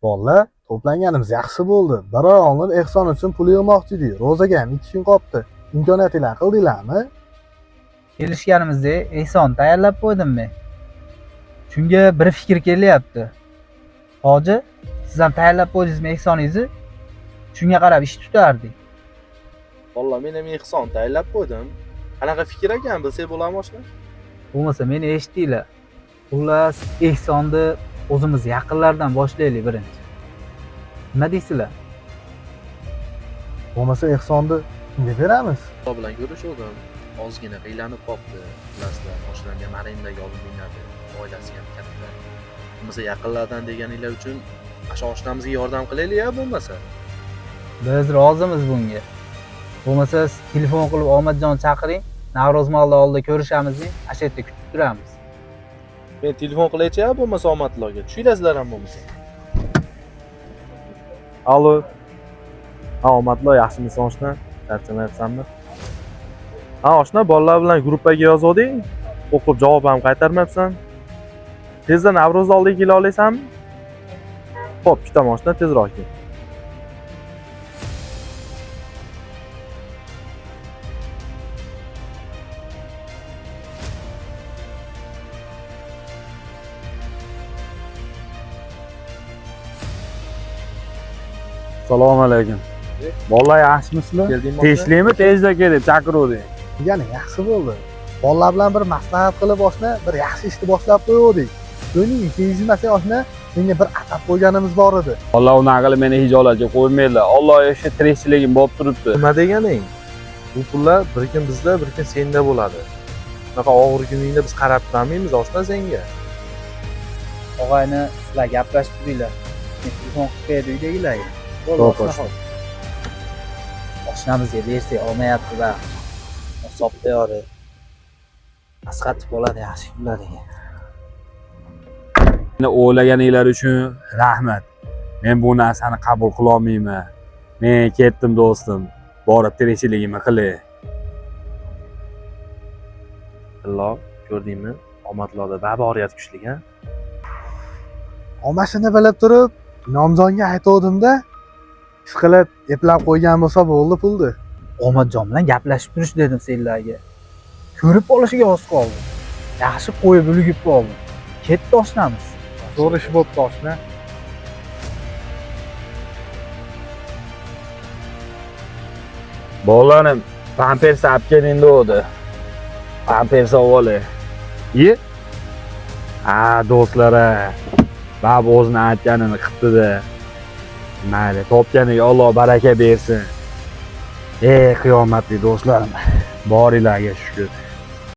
Bolalar, to'planganimiz yaxshi bo'ldi. Birovning ehson uchun pul yig'moqchi edik. Ro'zaga ham 2 kun qolibdi. Imkoniyatinglar qildinglarmi? Kelishganimizda ehson tayyorlab qo'ydim men. Shunga bir fikr kelyapti. Hoji, siz ham tayyorlab qo'ydingizmi ehsoningizni? Shunga qarab ish tutardik. Vallahi men ham ehson tayyorlab qo'ydim. Qanaqa fikr ekan bilsak bo'ladimi oshna? Bo'lmasa meni eshitdinglar. Xullas, ehsonni o'zimiz yaqinlardan boshlaylik birinchi. Nima deysizlar? Bo'lmasa ehsonni kimga beramiz? Xudo bilan ko'rishuvdim. Ozgina qiylanib qopti. Bilasizlar, oshnamga marindaga olib minadi. Oilasi ham katta. Bo'lmasa yaqinlardan deganinglar uchun asha oshnamizga yordam qilaylik-a bo'lmasa. Biz rozimiz bunga. Bo'lmasa siz telefon qilib Omadjon chaqiring. Navro'z molda oldida ko'rishamiz, asha yerda kutib turamiz. Men telefon qilaychi-a bo'lmasa omadlarga. Tushinglar ham bo'lmasa. Allo. Ha, omadlar, yaxshimisan oshna? Charchamayapsanmi? Ha, oshna, bolalar bilan gruppaga yozuvding. O'qib javob ham qaytarmayapsan. Tezda Navro'z oldiga kela olaysanmi? Xo'p, kutaman oshna, tezroq kel. Assalomu alaykum. Bolalar yaxshimisizlar? Keldingmi? Tinchlikmi? Tezda kelib chaqiruvding. Yana yaxshi bo'ldi. Bolalar bilan bir maslahat qilib oshna, bir yaxshi ishni boshlab qo'ydik. Buning keyinmasa oshna, menga bir atab qo'yganimiz bor edi. Alloh unaqa qilib meni hijolatga qo'ymaydilar. Alloh o'sha tirikchiligim bo'lib turibdi. Nima deganing? Bu pullar bir kun bizda, bir kun senda bo'ladi. Bunaqa og'ir kuningda biz qarab turamiz, oshna senga. Og'ayni sizlar gaplashib turinglar. Men telefon qilib qo'yadi uydagilarga. Xo'p, oshna. Oshnamizga bersak olmayapti-da. Hisobda yori. Asqatib bo'ladi yaxshi kunlariga. Meni o'ylaganinglar uchun rahmat. Men bu narsani qabul qila olmayman. Men ketdim do'stim. Borib tirikchiligimni qilay. Alloh, ko'rdingmi? Omadlarda baboriyat kuchli-a. Omashini bilib turib, Inomjonga aytuvdim-da, ishqilib eplab qo'ygan bo'lsa bo'ldi pulni. Omadjon bilan gaplashib turish dedim senlarga. Ko'rib olishiga oz qoldi. Yaxshi qo'yib ulgib qoldi. Ketdi oshnamiz. Zo'r ish bo'pti oshna. Bolalarim, pampers olib keling dedi. Pampers olib. Ye? Ha, do'stlar-a. Bab o'zini aytganini qildi-da. Mayli, topganiga Alloh baraka bersin. Qiyomatli do'stlarim. Boringlarga shukr.